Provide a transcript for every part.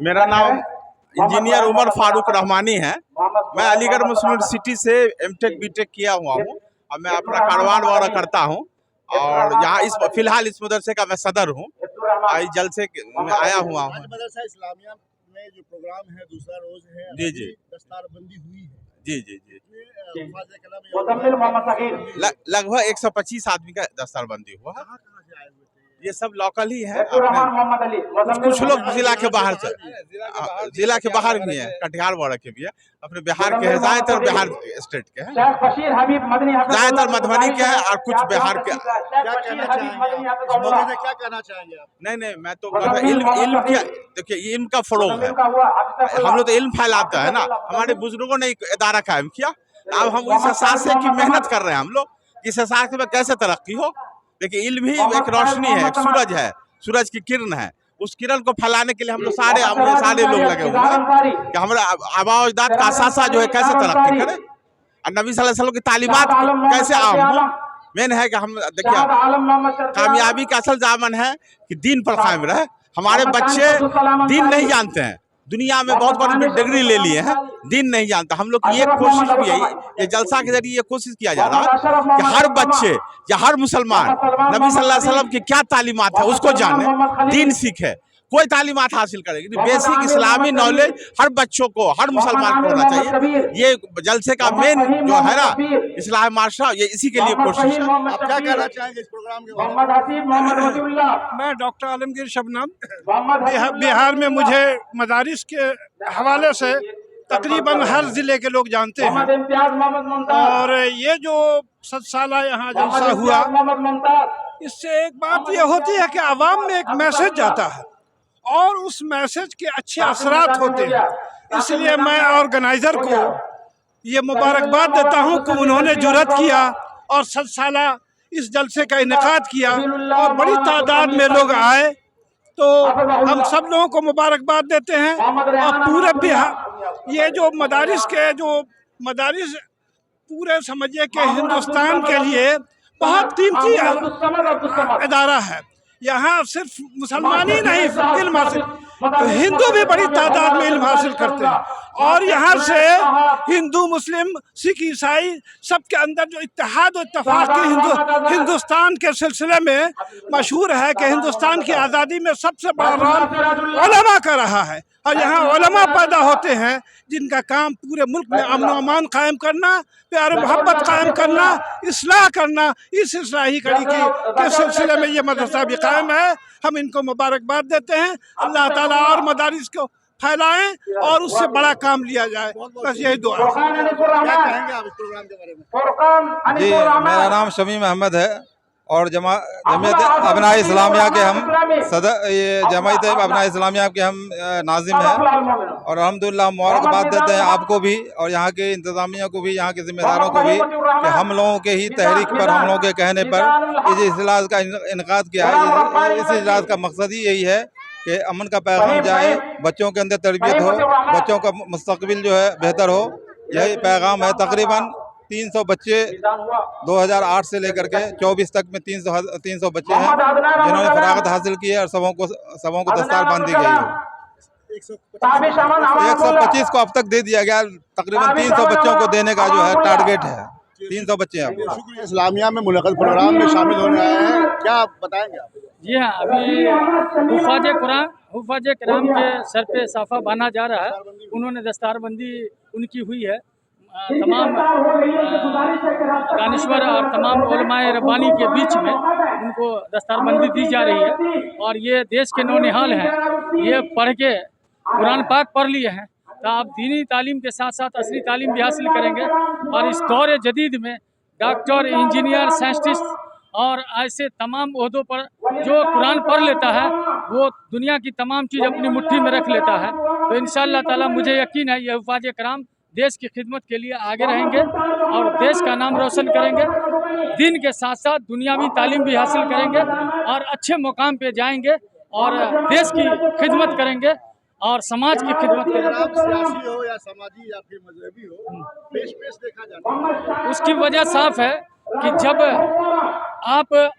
मेरा नाम इंजीनियर उमर फारूक रहमानी है। मैं अलीगढ़ मुस्लिम यूनिवर्सिटी से एमटेक बीटेक किया हुआ हूँ और मैं अपना कारोबार वगैरह करता हूँ और यहाँ फिलहाल इस मदरसे का मैं सदर हूँ। आई जलसे में आया हुआ हूँ। मदरसा इस्लामिया में जो प्रोग्राम है दूसरा रोज है, जी जी दस्तारबंदी हुई है। जी जी जी कहाँ लगभग 125 आदमी का दस्तारबंदी हुआ है। से आए हुए थे? ये सब लोकल ही है। कुछ लोग जिला के बाहर से, जिला के बाहर भी हैं, कटिहार वगैरह के भी है। अपने बिहार के हैं, ज्यादातर बिहार स्टेट के हैं, ज्यादातर मधुबनी के हैं और कुछ बिहार के। क्या कहना चाहेंगे आप? इस मौके से क्या कहना चाहेंगे आप? नहीं मैं तो इल्म की, देखिए इल्म का फरोग है। हम लोग तो इल्म फैलाते हैं ना। हमारे बुजुर्गों ने एक इदारा कायम किया। अब हम इस एहसास से की मेहनत कर रहे हैं। हम लोग इस एहसास में कैसे तरक्की हो। देखिए इल्म ही एक रोशनी है, एक सूरज है, सूरज की किरण है। उस किरण को फैलाने के लिए हम लोग सारे लोग लगे हुए हैं कि हमारा आबा अजदाद का असासा जो है कैसे तरक्की करे और नबी सल्लल्लाहु अलैहि वसल्लम की तालीमात कैसे आम हो। मेन है कि हम देखिए कामयाबी का असल दामन है कि दीन पर कायम रहे। हमारे बच्चे दीन नहीं जानते हैं, दुनिया में बहुत बड़ी डिग्री ले लिए हैं, दीन नहीं जानता। हम लोग की ये कोशिश भी है, ये जलसा के जरिए ये कोशिश किया जा रहा है कि हर बच्चे या हर मुसलमान नबी सल्लल्लाहु अलैहि वसल्लम की क्या तालीमात है उसको जाने, दीन सीखे, कोई तालीमात हासिल करेगी। बेसिक इस्लामी नॉलेज हर बच्चों को, हर मुसलमान को होना चाहिए। ये जलसे का मेन जो है ना इस्लाम माशरा, ये इसी के लिए कोशिश है। आप क्या कहना चाहेंगे इस प्रोग्राम के बारे में? मैं डॉक्टर आलमगीर शबनम, बिहार में मुझे मदारिस के हवाले से तकरीबन हर ज़िले के लोग जानते हैं। और ये जो 7 साल यहाँ जलसा हुआ, इससे एक बात ये होती है कि आवाम में एक मैसेज जाता है और उस मैसेज के अच्छे असरात होते हैं। इसलिए मैं ऑर्गेनाइज़र को ये मुबारकबाद देता हूँ कि उन्होंने जुर्रत किया और 7 साल इस जलसे का इनेकाद किया और बड़ी तादाद में लोग आए। तो हम सब लोगों को मुबारकबाद देते हैं। और पूरे बिहार, ये जो मदारिस पूरे समझिए कि हिंदुस्तान के लिए बहुत कीमती इदारा है। यहाँ सिर्फ मुसलमान ही नहीं इल्म हासिल, हिंदू भी बड़ी तादाद में इल्म हासिल करते हैं। और यहाँ से हिंदू, मुस्लिम, सिख, ईसाई सबके अंदर जो इत्तेहाद और इत्तेफाक की हिंदुस्तान के सिलसिले में मशहूर है कि हिंदुस्तान की आज़ादी में सबसे बड़ा रोल उलमा का रहा है। और यहाँ उलमा पैदा होते हैं जिनका काम पूरे मुल्क में अमन व अमान कायम करना, प्यार मोहब्बत कायम करना, इस्लाह करना। इस इस्लाही कड़ी के सिलसिले में ये मदरसा भी कायम है। हम इनको मुबारकबाद देते हैं। अल्लाह ताला और मदारिस को फैलाएं और उससे बड़ा काम लिया जाए, बस यही दुआ है। क्या कहेंगे आप इस प्रोग्राम के बारे में? जी, मेरा नाम शमीम अहमद है और जमायत अबना इस्लामिया के हम सदर, ये जमायत अबना इस्लामिया के हम नाजिम हैं। और अल्हम्दुलिल्लाह मुबारकबाद देते हैं आपको भी और यहाँ के इंतज़ामिया को भी, यहाँ के ज़िम्मेदारों को भी कि हम लोगों के ही तहरीक पर, हम लोगों के कहने पर इस इजलास का इनकाद किया है। इस इजलास का मकसद ही यही है कि अमन का पैगाम जाए, बच्चों के अंदर तरबियत हो, बच्चों का मुस्तकबिल जो है बेहतर हो, यही पैगाम है। तकरीबन 300 बच्चे 2008 से लेकर के 24 तक में 300 बच्चे हैं जिन्होंने फरागत हासिल की है और सबों को दस्तार बांधी गई है। 125 को अब तक दे दिया गया। तकरीबन 300 बच्चों को देने का जो है टारगेट है। 300 बच्चे हैं। इस्लामिया में मुनक़्क़द प्रोग्राम में शामिल होने आए हैं, क्या बताएंगे आप? जी हाँ, अभी हुफ़ाज़ किराम के सर पे साफ़ा बांधा जा रहा है। उन्होंने दस्तारबंदी उनकी हुई है। तमाम दानिश्वर और तमाम उलमाए रब्बानी के बीच में उनको दस्तारबंदी दी जा रही है। और ये देश के नौनिहाल हैं, ये पढ़ के कुरान पाक पढ़ लिए हैं, तो आप दीनी तालीम के साथ साथ असली तालीम भी हासिल करेंगे। और इस दौर जदीद में डॉक्टर, इंजीनियर, साइंटिस्ट और ऐसे तमाम ओहदों पर जो कुरान पढ़ लेता है वो दुनिया की तमाम चीज़ अपनी मुट्ठी में रख लेता है। तो इंशाअल्लाह ताला मुझे यकीन है ये हुफ़ाज़ किराम देश की खिदमत के लिए आगे रहेंगे और देश का नाम रोशन करेंगे। दिन के साथ साथ दुनियावी तालीम भी हासिल करेंगे और अच्छे मुकाम पे जाएंगे और देश की खिदमत करेंगे और समाज की खिदमत करेंगे। आप सियासी हो या समाजी या फिर मजहबी हो, पेश देखा जाता है। उसकी वजह साफ है कि जब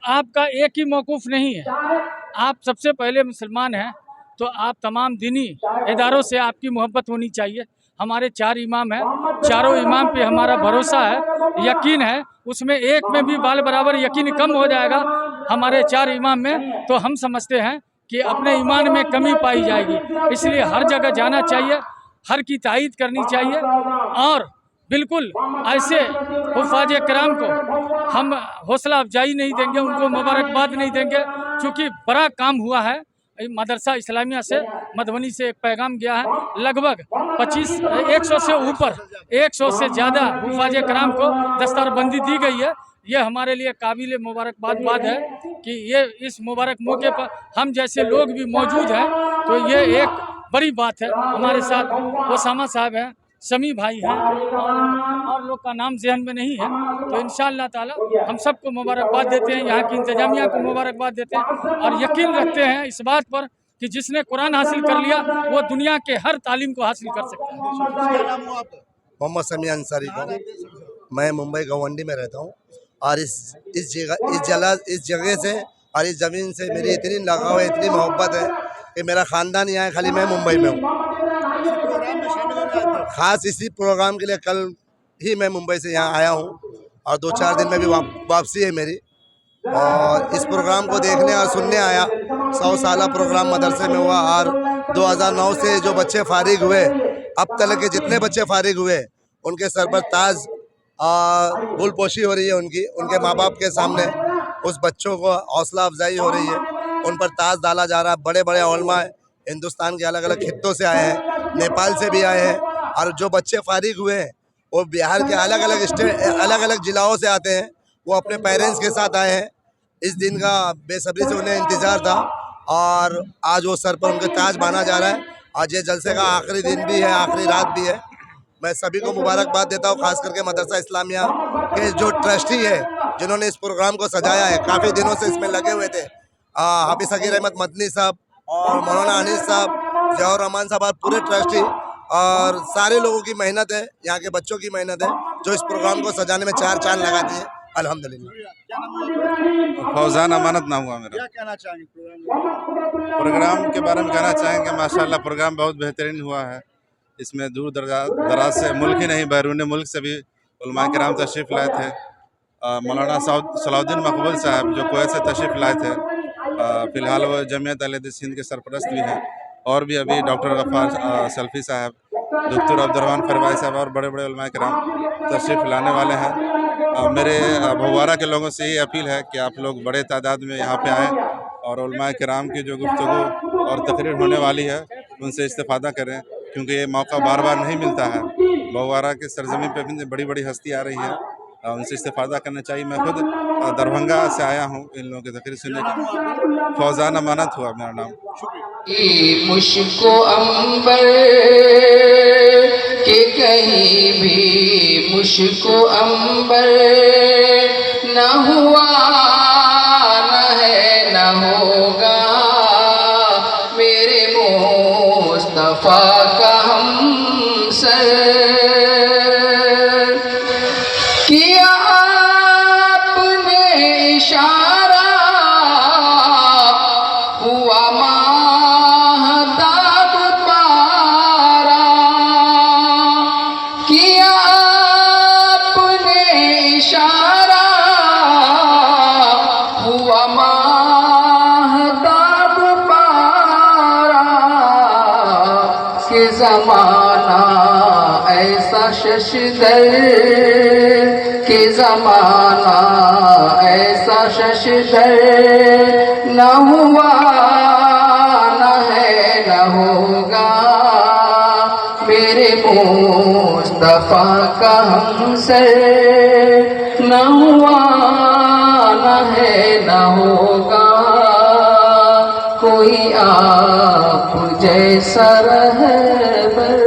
आपका एक ही मौक़ूफ़ नहीं है, आप सबसे पहले मुसलमान हैं, तो आप तमाम दीनी इदारों से आपकी मोहब्बत होनी चाहिए। हमारे 4 इमाम हैं, चारों इमाम पे हमारा भरोसा है, यकीन है। उसमें एक में भी बाल बराबर यकीन कम हो जाएगा हमारे 4 इमाम में, तो हम समझते हैं कि अपने ईमान में कमी पाई जाएगी। इसलिए हर जगह जाना चाहिए, हर की तायीद करनी चाहिए और बिल्कुल ऐसे हुफ़ाज़ कराम को हम हौसला अफजाई नहीं देंगे, उनको मुबारकबाद नहीं देंगे, क्योंकि बड़ा काम हुआ है। मदरसा इस्लामिया से मधुबनी से एक पैगाम गया है, लगभग 100 से ऊपर 100 से ज़्यादा हुफ़ाज़ कराम को दस्तारबंदी दी गई है। ये हमारे लिए काबिल मुबारकबाद बात है कि ये इस मुबारक मौके पर हम जैसे लोग भी मौजूद हैं, तो ये एक बड़ी बात है। हमारे साथ ओसामा साहब हैं, समी भाई हैं और लोग का नाम जहन में नहीं है, तो इंशाअल्लाह ताला हम सबको मुबारकबाद देते हैं, यहाँ की इंतजामिया को मुबारकबाद देते हैं और यकीन रखते हैं इस बात पर कि जिसने कुरान हासिल कर लिया वो दुनिया के हर तालीम को हासिल कर सकता है। मोहम्मद समी अंसारी को, मैं मुंबई गवंडी में रहता हूँ और इस जगह से और इस ज़मीन से मेरी इतनी लगाव है, इतनी मोहब्बत है कि मेरा ख़ानदान यहाँ है, खाली मैं मुंबई में हूँ। ख़ास इसी प्रोग्राम के लिए कल ही मैं मुंबई से यहाँ आया हूँ और 2-4 दिन में भी वापसी है मेरी, और इस प्रोग्राम को देखने और सुनने आया। 100 साला प्रोग्राम मदरसे में हुआ और 2009 से जो बच्चे फारिग हुए, अब तक के जितने बच्चे फारिग हुए उनके सर पर ताज गुलपोशी हो रही है, उनके माँ बाप के सामने उस बच्चों को हौसला अफजाई हो रही है, उन पर ताज डाला जा रहा है। बड़े बड़े उलमा हिंदुस्तान के अलग अलग खित्तों से आए हैं, नेपाल से भी आए हैं, और जो बच्चे फारिग हुए हैं वो बिहार के अलग अलग जिलाओं से आते हैं। वो अपने पेरेंट्स के साथ आए हैं। इस दिन का बेसब्री से उन्हें इंतज़ार था और आज वो सर पर उनके ताज बांधा जा रहा है। आज ये जलसे का आखिरी दिन भी है, आखिरी रात भी है। मैं सभी को मुबारकबाद देता हूँ, खास करके मदरसा इस्लामिया के जो ट्रस्टी है जिन्होंने इस प्रोग्राम को सजाया है। काफ़ी दिनों से इसमें लगे हुए थे हाफिज़ सगीर अहमद मदनी साहब और मौलाना अनीस साहब, जवाहर रहमान साहब और पूरे ट्रस्टी और सारे लोगों की मेहनत है, यहाँ के बच्चों की मेहनत है जो इस प्रोग्राम को सजाने में 4 चांद लगाती है। अल्हम्दुलिल्लाह। फौजान अमानत नाम हुआ मेरा। क्या कहना चाहेंगे प्रोग्राम के बारे में कहना चाहेंगे माशाल्लाह प्रोग्राम बहुत बेहतरीन हुआ है। इसमें दूर दराज से मुल्क ही नहीं बैरून मुल्क से भी उलमा किराम तशरीफ़ लाए थे। मौलाना सलाउद्दीन मकबूल साहब जो कुवैत से तशरीफ़ लाए थे, फ़िलहाल वो जमीयत अहले हदीस हिंद के सरपरस्त भी हैं, और भी अभी डॉक्टर गफ़ार सल्फ़ी साहब, डॉक्टर अब्दुर्रहमान फरवाई साहब और बड़े बड़े उलमा किराम तशरीफ़ लाने वाले हैं। मेरे भगवारा के लोगों से ये अपील है कि आप लोग बड़े तादाद में यहाँ पे आएँ और उलमा किराम की जो गुफ्तगू और तकरीर होने वाली है उनसे इस्तिफ़ादा करें, क्योंकि ये मौका बार बार नहीं मिलता है। भगवारा के सरजमीन पे भी बड़ी बड़ी हस्ती आ रही है, उनसे इस्तिफ़ादा करना चाहिए। मैं खुद दरभंगा से आया हूँ इन लोगों की तकरीर सुनने के। फौजान अमानत हुआ मेरा नाम। मुझको अंबर के कहीं भी मुझको अंबर न हुआ न है न होगा, मेरे मुस्तफा का हमसर किया आपने इशारा, हुआ महताब पारा, किया आपने इशारा, हुआ महताब पारा, कि ज़माना ऐसा शशदर, कि ज़माना ऐसा शशदर न हुआ न है न होगा, मेरे मुस्तफा का हमसर न हुआ न है न होगा, कोई आप जैसा रहबर।